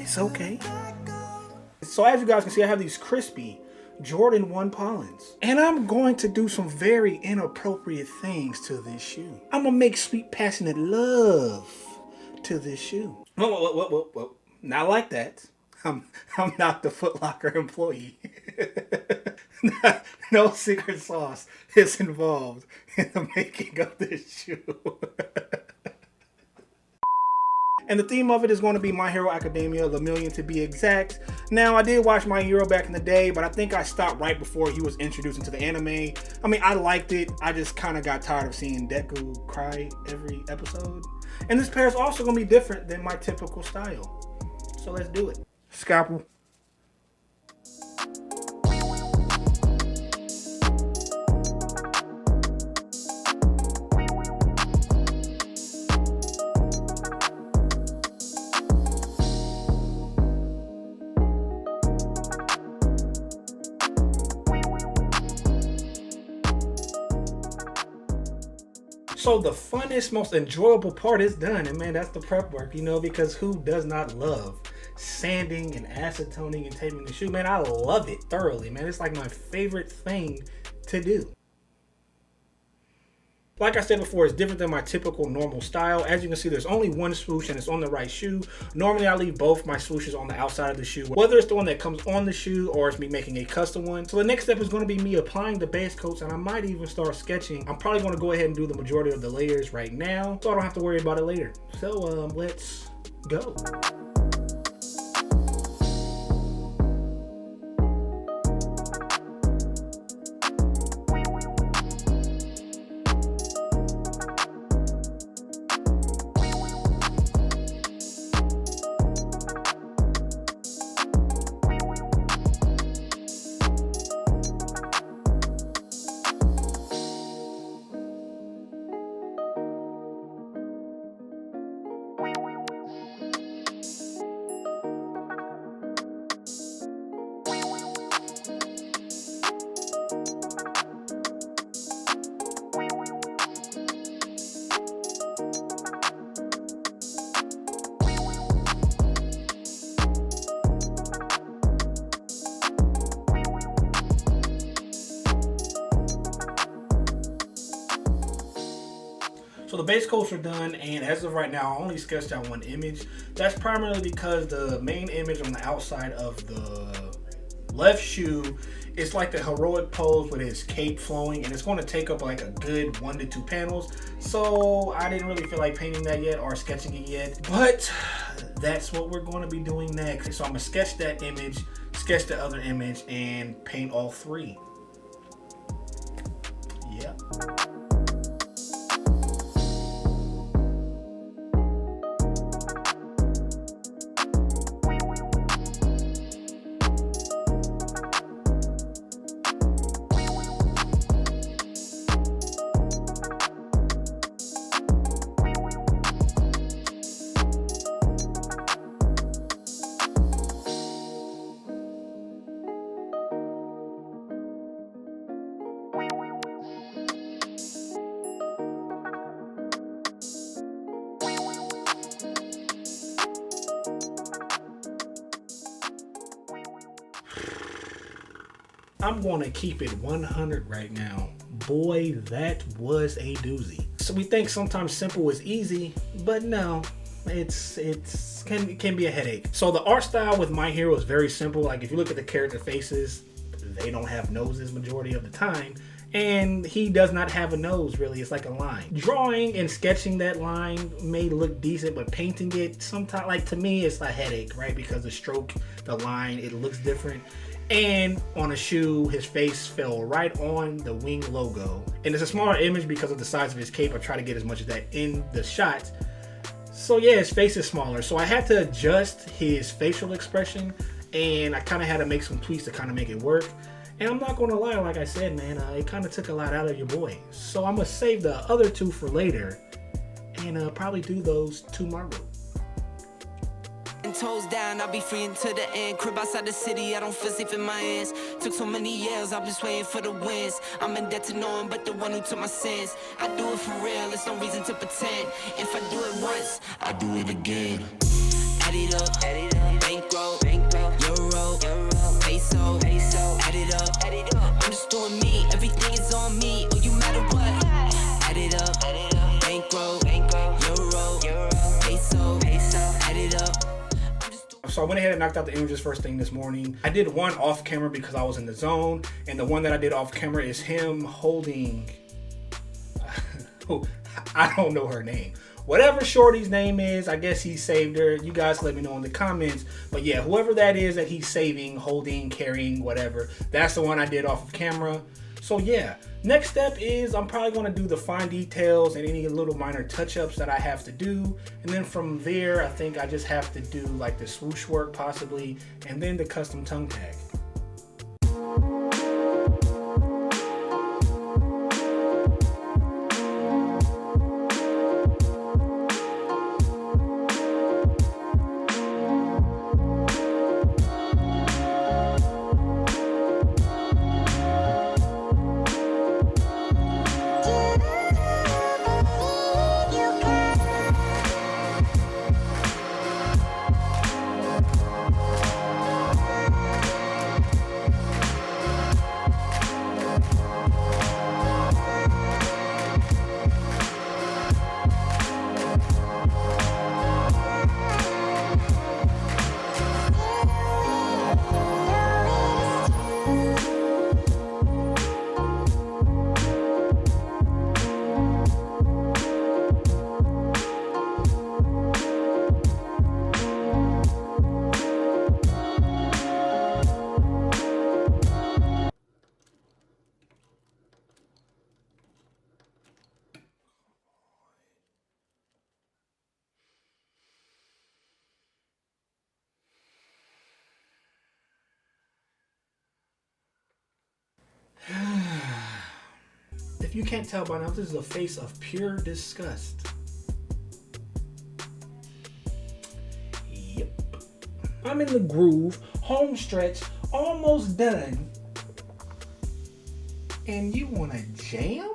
It's okay. So as you guys can see, I have these crispy Jordan 1 Pollens. And I'm going to do some very inappropriate things to this shoe. I'm going to make sweet, passionate love to this shoe. Whoa. Not like that. I'm not the Foot Locker employee. No secret sauce is involved in the making of this shoe. And the theme of it is going to be Myheroacademia, Lemillion to be exact. Now, I did watch My Hero back in the day, but I think I stopped right before he was introduced into the anime. I mean, I liked it. I just kind of got tired of seeing Deku cry every episode. And this pair is also going to be different than my typical style. So let's do it. Scalpel. So the funnest, most enjoyable part is done, and man, that's the prep work, you know, because who does not love sanding and acetoning and taping the shoe? Man, I love it thoroughly, man. It's like my favorite thing to do. Like I said before, it's different than my typical normal style. As you can see, there's only one swoosh and it's on the right shoe. Normally, I leave both my swooshes on the outside of the shoe, whether it's the one that comes on the shoe or it's me making a custom one. So the next step is going to be me applying the base coats, and I might even start sketching. I'm probably going to go ahead and do the majority of the layers right now, so I don't have to worry about it later. So let's go. So the base coats are done, and as of right now, I only sketched out one image. That's primarily because the main image on the outside of the left shoe is like the heroic pose with his cape flowing, and it's going to take up like a good 1 to 2 panels. So I didn't really feel like painting that yet or sketching it yet, but that's what we're going to be doing next. So I'm going to sketch that image, sketch the other image, and paint all three. Yeah. I'm going to keep it 100 right now. Boy, that was a doozy. So we think sometimes simple is easy, but no, it can be a headache. So the art style with My Hero is very simple. Like if you look at the character faces, they don't have noses majority of the time. And he does not have a nose, really. It's like a line. Drawing and sketching that line may look decent, but painting it, sometimes, like to me, it's a headache, right? Because the stroke, the line, it looks different. And on a shoe, his face fell right on the wing logo. And it's a smaller image because of the size of his cape. I try to get as much of that in the shot. So yeah, his face is smaller. So I had to adjust his facial expression, and I kind of had to make some tweaks to kind of make it work. And I'm not going to lie, like I said, man, it kind of took a lot out of your boy. So I'm going to save the other two for later and probably do those tomorrow. Toes down, I'll be free until the end. Crib outside the city, I don't feel safe in my hands. Took so many years, I'm just waiting for the wins. I'm in debt to no one but the one who took my sins. I do it for real, there's no reason to pretend. If I do it once, I do it again. Add it up, bank So I went ahead and knocked out the images first thing this morning. I did one off camera because I was in the zone, and the one that I did off camera is him holding I don't know her name. Whatever Shorty's name is, I guess he saved her. You guys let me know in the comments. But yeah, whoever that is that he's saving, holding, carrying, whatever, that's the one I did off of camera. So yeah, next step is I'm probably going to do the fine details and any little minor touch-ups that I have to do. And then from there, I think I just have to do like the swoosh work possibly, and then the custom tongue tag. If you can't tell by now, this is a face of pure disgust. Yep. I'm in the groove, home stretch, almost done. And you want to jam?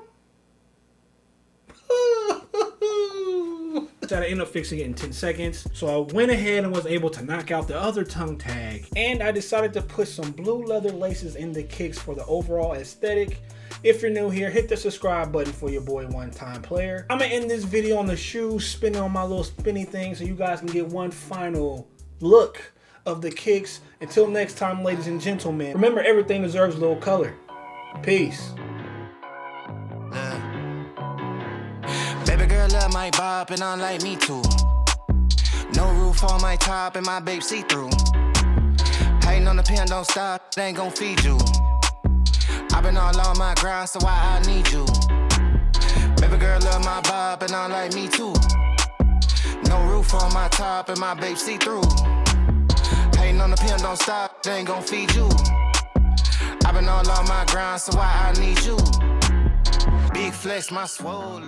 I ended up fixing it in 10 seconds. So I went ahead and was able to knock out the other tongue tag. And I decided to put some blue leather laces in the kicks for the overall aesthetic. If you're new here, hit the subscribe button for your boy One Time Player. I'm gonna end this video on the shoes, spinning on my little spinny thing so you guys can get one final look of the kicks. Until next time, ladies and gentlemen, remember everything deserves a little color. Peace. Baby girl love my bop and unlike me too. No roof on my top and my babe see-through. Hating on the pen, don't stop, they ain't gon' feed you. I've been all on my grind, so why I need you? Baby girl love my bop and unlike me too. No roof on my top and my babe see-through. Hating on the pen, don't stop, they ain't gon' feed you. I've been all on my grind, so why I need you? Big flex, my swole.